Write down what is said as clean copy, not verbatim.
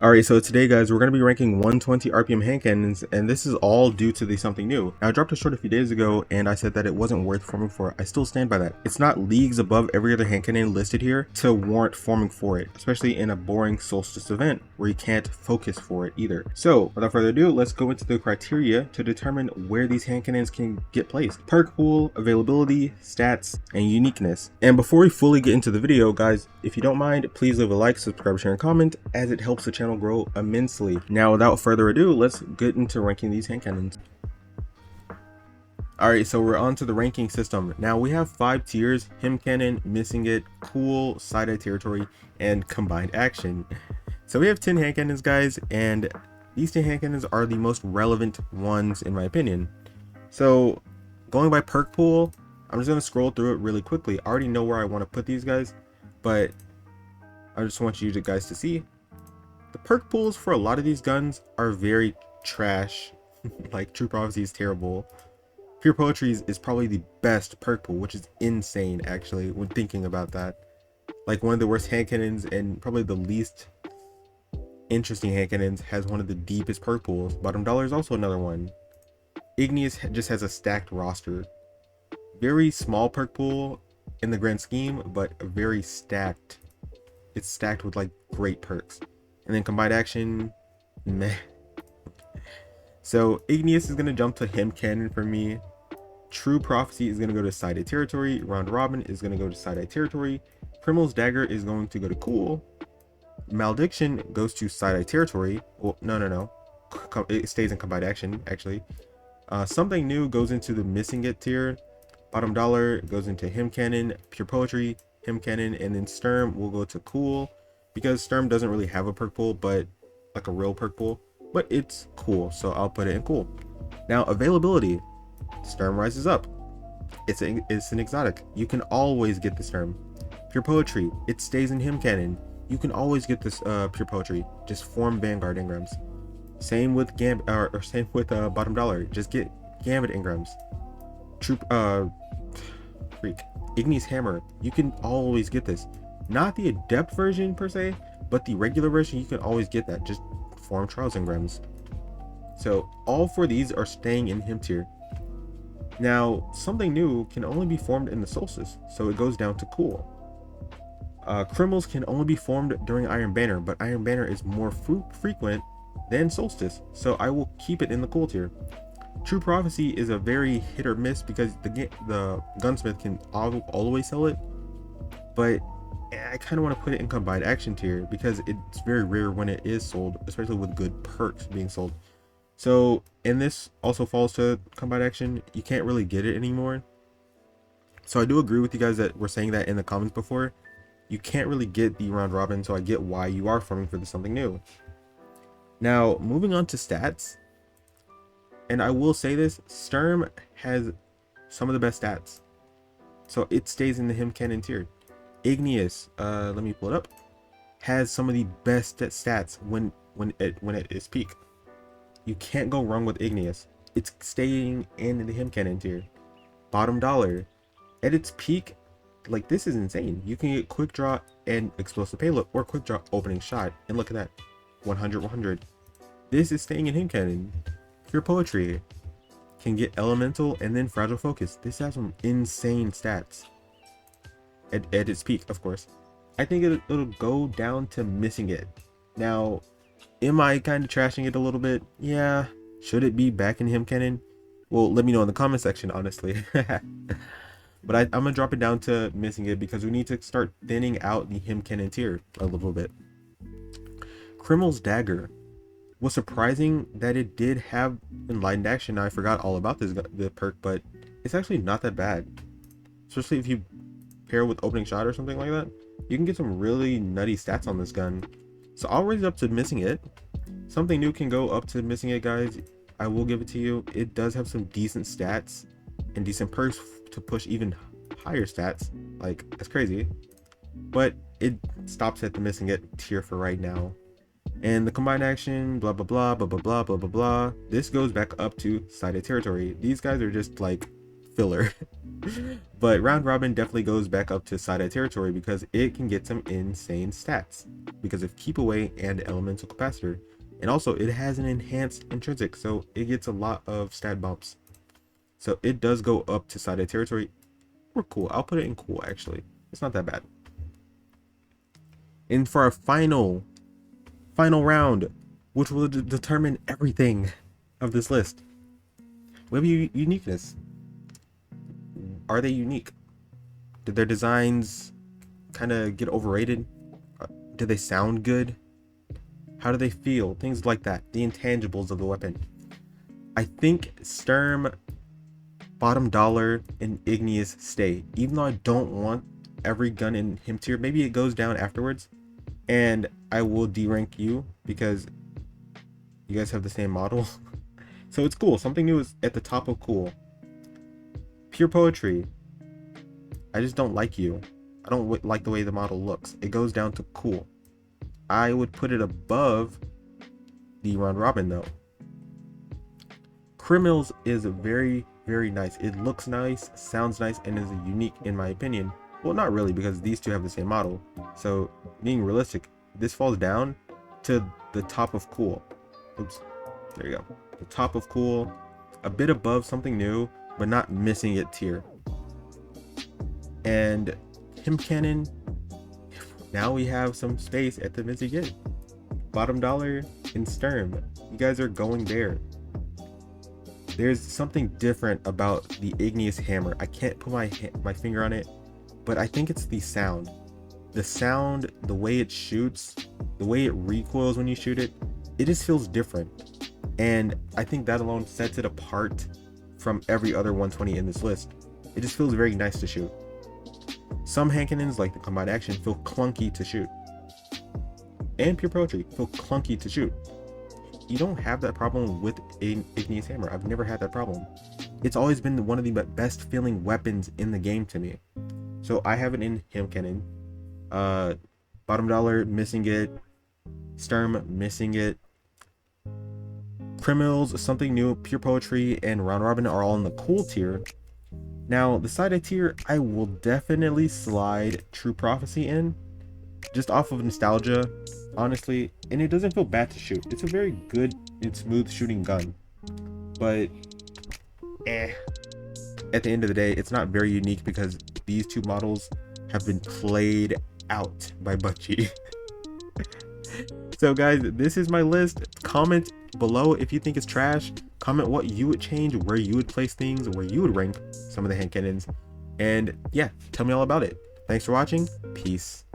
Alright, so today guys, we're going to be ranking 120 RPM hand cannons, and this is all due to the something new. Now, I dropped a short a few days ago, and I said that it wasn't worth forming for. I still stand by that. It's not leagues above every other hand cannon listed here to warrant forming for it, especially in a boring solstice event where you can't focus for it either. So, without further ado, let's go into the criteria to determine where these hand cannons can get placed. Perk pool, availability, stats, and uniqueness. And before we fully get into the video, guys, if you don't mind, please leave a like, subscribe, share, and comment, as it helps the channel grow immensely. Now, without further ado, let's get into ranking these hand cannons. Alright, so we're on to the ranking system. Now we have 5 tiers: him cannon, missing it, cool, side-eye territory, and combined action. So we have 10 hand cannons, guys, and these 10 hand cannons are the most relevant ones in my opinion. So going by perk pool, I'm just going to scroll through it really quickly. I already know where I want to put these guys, but I just want you guys to see. The perk pools for a lot of these guns are very trash. Like True Prophecy is terrible. Pure Poetry is probably the best perk pool, which is insane actually when thinking about that. Like one of the worst hand cannons and probably the least interesting hand cannons has one of the deepest perk pools. Bottom Dollar is also another one. Igneous just has a stacked roster. Very small perk pool in the grand scheme, but very stacked. It's stacked with like great perks. And then combined action, meh. So Igneous is going to jump to him cannon for me. True Prophecy is going to go to side-eye territory. Round Robin is going to go to side-eye territory. Criminal's Dagger is going to go to cool. Malediction goes to side-eye territory. Well, no. It stays in combined action, actually. Something New goes into the missing it tier. Bottom Dollar goes into him cannon. Pure Poetry, him cannon, and then Sturm will go to cool. Because Sturm doesn't really have a perk pool, but like a real perk pool, but it's cool, so I'll put it in cool. Now, availability, Sturm rises up. It's an exotic. You can always get the Sturm. Pure Poetry, it stays in him cannon. You can always get this Pure Poetry. Just form Vanguard Ingrams. Same with Bottom Dollar. Just get Gambit Ingrams. Igneous Hammer. You can always get this. Not the adept version per se, but the regular version, you can always get that. Just form Trials Engrams. So all 4 of these are staying in him tier. Now, Something New can only be formed in the solstice, so it goes down to cool. Criminals can only be formed during Iron Banner, but Iron Banner is more frequent than solstice, so I will keep it in the cool tier. True Prophecy is a very hit or miss because the gunsmith can always sell it, but I kind of want to put it in combined action tier because it's very rare when it is sold, especially with good perks being sold. So, and this also falls to combined action. You can't really get it anymore. So I do agree with you guys that were saying that in the comments before. You can't really get the round robin, so I get why you are farming for something new. Now, moving on to stats. And I will say this, Sturm has some of the best stats. So it stays in the him cannon tier. Igneous, let me pull it up, has some of the best stats when it is peak. You can't go wrong with Igneous. It's staying in the him cannon tier. Bottom Dollar, at its peak, like this is insane. You can get quick draw and explosive payload, or quick draw opening shot, and look at that, 100. This is staying in him cannon. Pure Poetry can get elemental and then fragile focus. This has some insane stats. At its peak, of course. I think it'll go down to missing it. Now, am I kind of trashing it a little bit? Yeah. Should it be back in him cannon? Well, let me know in the comment section, honestly. But I'm gonna drop it down to missing it because we need to start thinning out the him cannon tier a little bit. Criminal's Dagger was surprising that it did have enlightened action. I forgot all about the perk, but it's actually not that bad, especially if you pair with opening shot or something like that. You can get some really nutty stats on this gun. So I'll raise it up to missing it. Something New can go up to missing it, guys. I will give it to you. It does have some decent stats and decent perks to push even higher stats. Like, that's crazy, but it stops at the missing it tier for right now. And the combined action, blah blah blah blah blah blah blah blah blah, this goes back up to side-eye territory. These guys are just like filler. But round robin definitely goes back up to side eye territory because it can get some insane stats because of keep away and elemental capacitor. And also it has an enhanced intrinsic, so it gets a lot of stat bumps. So it does go up to side eye territory. We're cool. I'll put it in cool actually. It's not that bad. And for our final round, which will determine everything of this list, we have uniqueness. Are they unique? Did their designs kind of get overrated? Do they sound good? How do they feel? Things like that. The intangibles of the weapon. I think Sturm, Bottom Dollar, and Igneous stay. Even though I don't want every gun in him tier, maybe it goes down afterwards. And I will D-rank you because you guys have the same model. So it's cool. Something new is at the top of cool. Pure Poetry. I just don't like you. I don't like the way the model looks. It goes down to cool. I would put it above the round robin though. Criminals is very, very nice. It looks nice, sounds nice, and is unique in my opinion. Well, not really, because these two have the same model. So being realistic, this falls down to the top of cool. Oops, there you go. The top of cool, a bit above something new, but not missing it tier. And handcannon, now we have some space at the mids again. Bottom Dollar and Sturm, you guys are going there. There's something different about the Igneous Hammer. I can't put my finger on it, but I think it's the sound. The sound, the way it shoots, the way it recoils when you shoot it, it just feels different. And I think that alone sets it apart from every other 120 in this list. It just feels very nice to shoot. Some handcannons, like the combined action, feel clunky to shoot. And Pure Poetry feel clunky to shoot. You don't have that problem with an Igneous Hammer. I've never had that problem. It's always been one of the best feeling weapons in the game to me. So I have it in handcannon. Bottom Dollar missing it. Sturm missing it. Criminals, something new. Pure Poetry and round robin are all in the cool tier. Now the side eye tier, I will definitely slide True Prophecy in, just off of nostalgia, honestly. And it doesn't feel bad to shoot. It's a very good and smooth shooting gun, but at the end of the day, it's not very unique because these two models have been played out by Bungie. So guys, this is my list. Comment below if you think it's trash. Comment what you would change, where you would place things, where you would rank some of the handcannons. And yeah, tell me all about it. Thanks for watching. Peace.